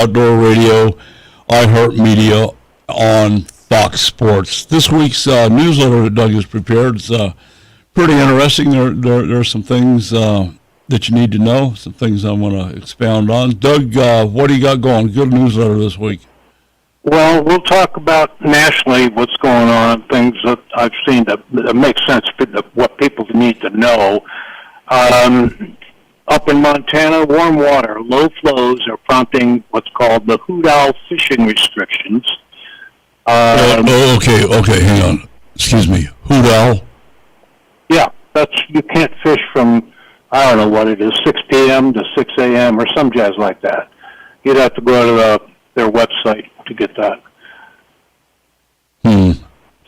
Outdoor Radio, iHeartMedia, on Fox Sports. This week's newsletter that Doug has prepared is pretty interesting. There are some things that you need to know, some things I want to expound on. Doug, what do you got going? Good newsletter this week. Well, we'll talk about nationally what's going on, things that I've seen that make sense for what people need to know. Up in Montana, warm water, low flows are prompting what's called the hoot owl fishing restrictions. Okay, hang on. Excuse me. Hoot owl? Yeah, you can't fish from, I don't know what it is, 6 p.m. to 6 a.m. or some jazz like that. You'd have to go to their website to get that. That's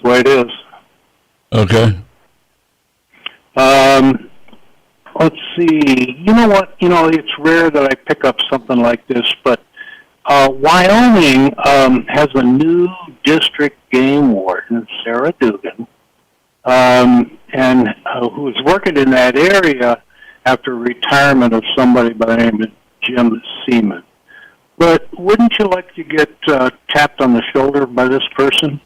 the way it is. Okay. Let's see. You know what? It's rare that I pick up something like this, but Wyoming has a new district game warden, Sarah Dugan, and who's working in that area after retirement of somebody by the name of Jim Seaman. But wouldn't you like to get tapped on the shoulder by this person?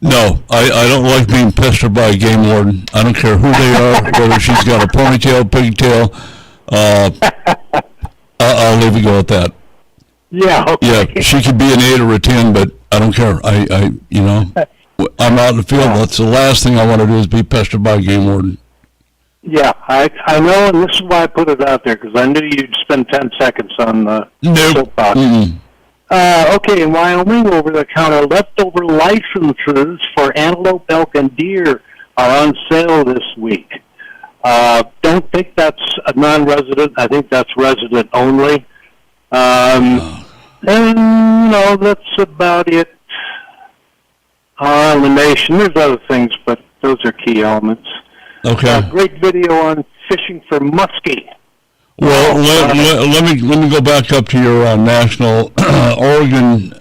No, I don't like being pestered by a game warden. I don't care who they are, whether she's got a ponytail, pigtail. I'll leave it go at that. Yeah. Okay. Yeah, she could be an 8 or a 10, but I don't care. I'm out in the field. That's the last thing I want to do is be pestered by a game warden. Yeah, I know, and this is why I put it out there, because I knew you'd spend 10 seconds on the soapbox. Okay, in Wyoming, over-the-counter leftover licenses for antelope, elk, and deer are on sale this week. Don't think that's a non-resident. I think that's resident only. And, that's about it on the nation. There's other things, but those are key elements. Okay. Great video on fishing for muskie. Well, let me go back up to your national. Oregon,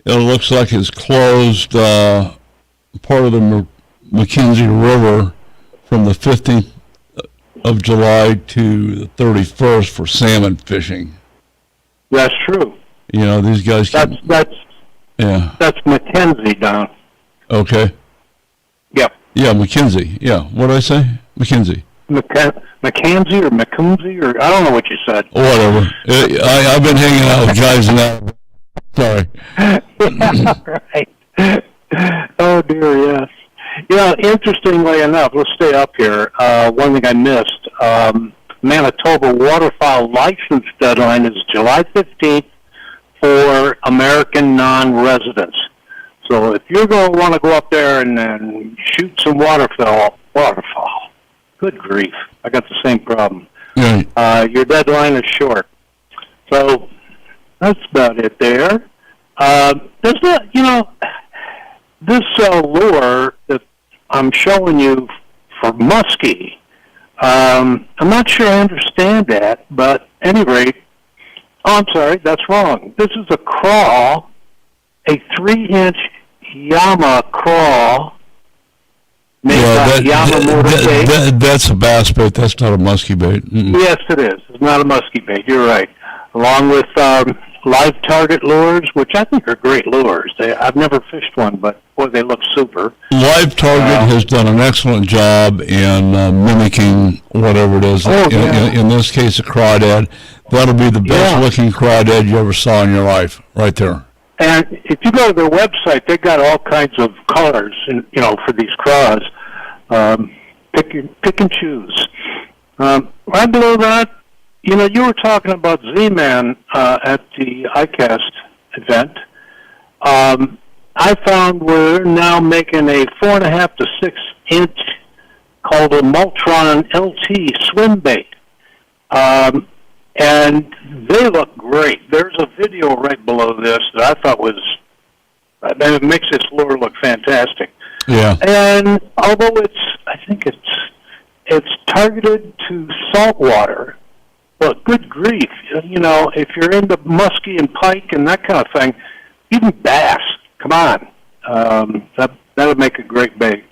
it looks like it's closed part of the McKenzie River from the 15th of July to the 31st for salmon fishing. That's true. These guys. That's McKenzie down. Okay. Yep. Yeah, McKenzie. Yeah. What did I say? McKenzie. McKenzie or McKenzie or I don't know what you said. Whatever. I've been hanging out with guys in that. Sorry. Yeah, right. Oh dear, yes. Interestingly enough, let's stay up here. One thing I missed: Manitoba waterfowl license deadline is July 15th for American non-residents. So if you're going to want to go up there and shoot some waterfowl. Good grief. I got the same problem. Your deadline is short. So that's about it there. There's not, this lure that I'm showing you for muskie, I'm not sure I understand that, but at any rate, I'm sorry, that's wrong. This is a crawl, a 3-inch Yama crawl. That's a bass bait. That's not a muskie bait. Yes, it is. It's not a muskie bait. You're right. Along with live target lures, which I think are great lures. I've never fished one, but boy, they look super. Live target has done an excellent job in mimicking whatever it is. In this case, a crawdad. That'll be the best looking crawdad you ever saw in your life, right there. And if you go to their website, they've got all kinds of colors, for these craws. Pick and choose. Right below that, you were talking about Z-Man at the ICAST event. I found we're now making a 4.5 to 6 inch called a Multron LT swim bait. And they look great. There's a video right below this that I thought it makes this lure look fantastic. Yeah. And although I think it's targeted to saltwater, but good grief, if you're into muskie and pike and that kind of thing, even bass, come on, that would make a great bait.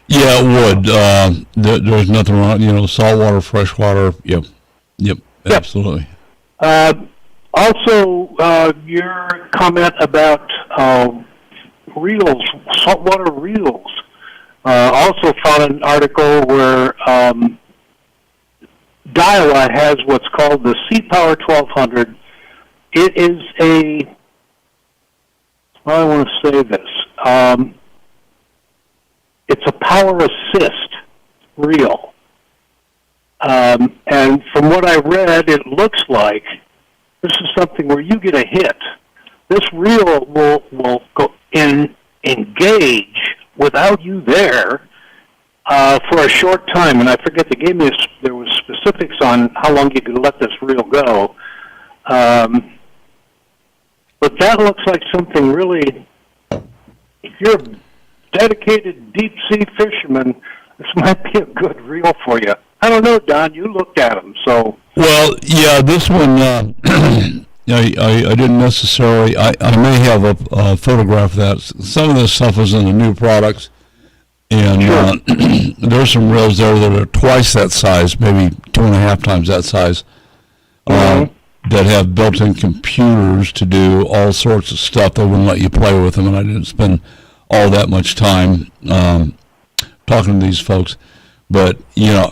Yeah, it would. There's nothing wrong. Saltwater, freshwater. Yep. Absolutely. Also, your comment about reels, saltwater reels. Also found an article where Daiwa has what's called the Sea-Power 1200. It is I want to say this. It's a power assist reel. And from what I read, it looks like this is something where you get a hit. This reel will go engage without you there for a short time. And I forget, there was specifics on how long you could let this reel go. But that looks like something really, if you're a dedicated deep-sea fisherman, this might be a good reel for you. I don't know, Don. You looked at them, so. Well, yeah, this one, I didn't necessarily, I may have a photograph of that. Some of this stuff is in the new products, and Sure. There's some reels there that are twice that size, maybe 2.5 times that size, that have built-in computers to do all sorts of stuff. They wouldn't let you play with them, and I didn't spend all that much time talking to these folks. But, yeah,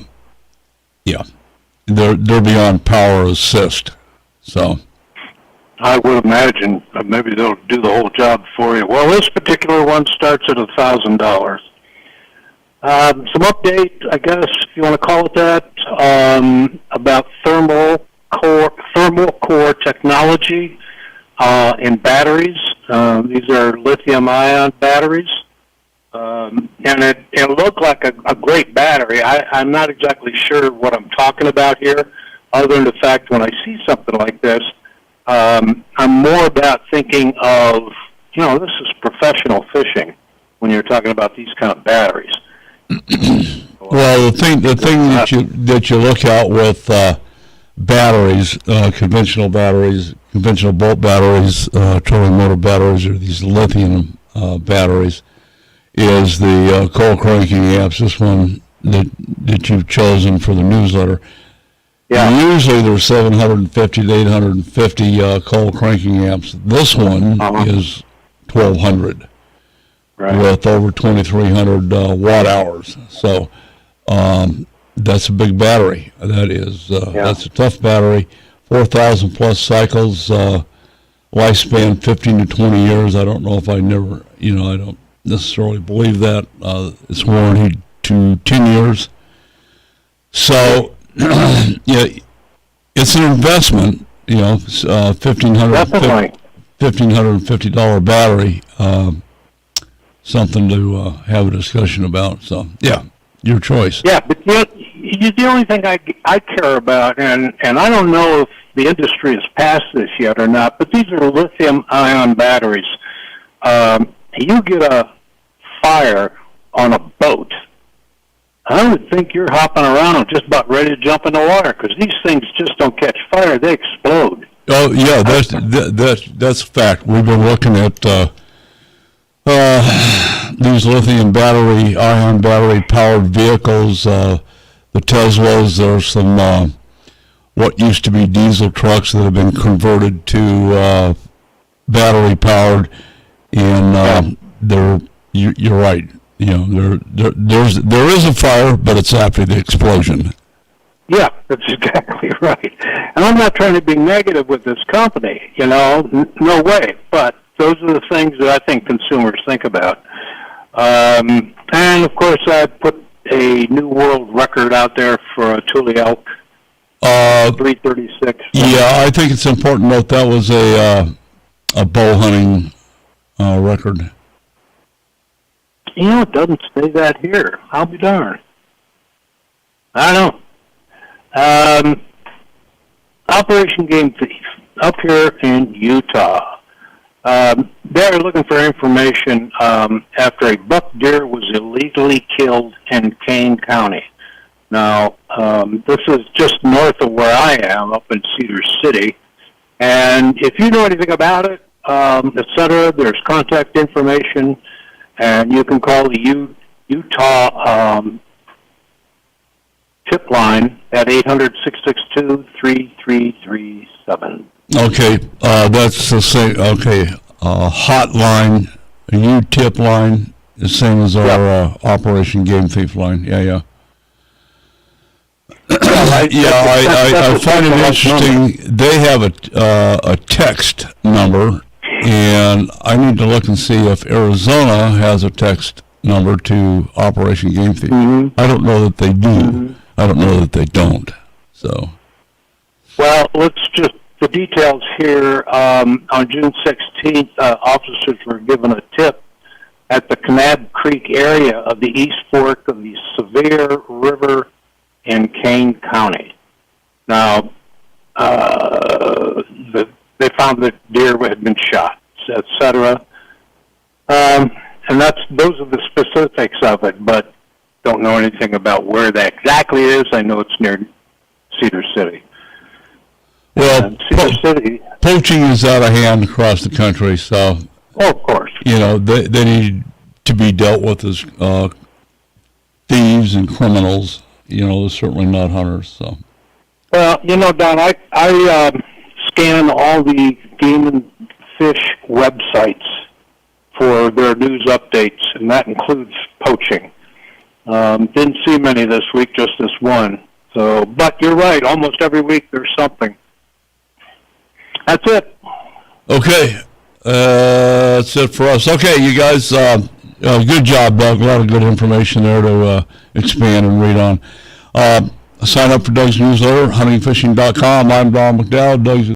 they're beyond power assist, so. I would imagine maybe they'll do the whole job for you. Well, this particular one starts at $1,000. Some update, I guess, if you want to call it that, about thermal core technology in batteries. These are lithium-ion batteries. And it looked like a great battery. I'm not exactly sure what I'm talking about here, other than the fact when I see something like this, I'm more about thinking of, this is professional fishing when you're talking about these kind of batteries. Well, the thing that you look at with batteries, conventional bolt batteries, trolling motor batteries, or these lithium batteries, is the coal cranking amps. This one that you've chosen for the newsletter. Yeah. Usually there's 750 to 850 coal cranking amps. This one is 1,200. Right. With over 2,300 watt hours. So that's a big battery. That is, that's a tough battery. 4,000 plus cycles, lifespan 15 to 20 years. I don't know if I don't necessarily believe that. It's warranted to 10 years. So, yeah, it's an investment, $1,550 battery. Something to have a discussion about. So, yeah, your choice. Yeah, but the only thing I care about, and I don't know if the industry has passed this yet or not, but these are lithium-ion batteries. You get a fire on a boat, I would think you're hopping around and just about ready to jump in the water, because these things just don't catch fire; they explode. Oh yeah, that's a fact. We've been looking at these lithium-ion battery-powered vehicles, the Teslas. There's some what used to be diesel trucks that have been converted to battery-powered, and you're right. There is a fire, but it's after the explosion. Yeah, that's exactly right. And I'm not trying to be negative with this company, no way. But those are the things that I think consumers think about. And of course, I put a new world record out there for a Thule Elk 336. Yeah, I think it's important to note that was a bow hunting record. It doesn't say that here. I'll be darned. I don't know. Operation Game Thief up here in Utah. They're looking for information after a buck deer was illegally killed in Kane County. Now, this is just north of where I am, up in Cedar City. And if you know anything about it, etc., there's contact information, and you can call the Utah tip line at 800-662-3337. Okay, that's the same, okay, hotline, a U-tip line, the same as our, Operation Game Thief line, yeah. I find it interesting, they have a text number, and I need to look and see if Arizona has a text number to Operation Game Thief. Mm-hmm. I don't know that they do. I don't know that they don't, so. Well, the details here, on June 16th, officers were given a tip at the Kanab Creek area of the East Fork of the Sevier River in Kane County. Now, they found that deer had been shot, etc. And those are the specifics of it, but don't know anything about where that exactly is. I know it's near Cedar City. Well, Cedar City. Poaching is out of hand across the country, so, Oh, of course. they need to be dealt with as thieves and criminals. They're certainly not hunters, so. Well, Don, I scan all the Game and Fish websites for their news updates, and that includes poaching. Didn't see many this week, just this one. So, but you're right. Almost every week there's something. That's it. Okay, that's it for us. Okay, you guys, good job, Doug. A lot of good information there to expand and read on. Sign up for Doug's newsletter, huntingfishing.com. I'm Don McDowell. Doug's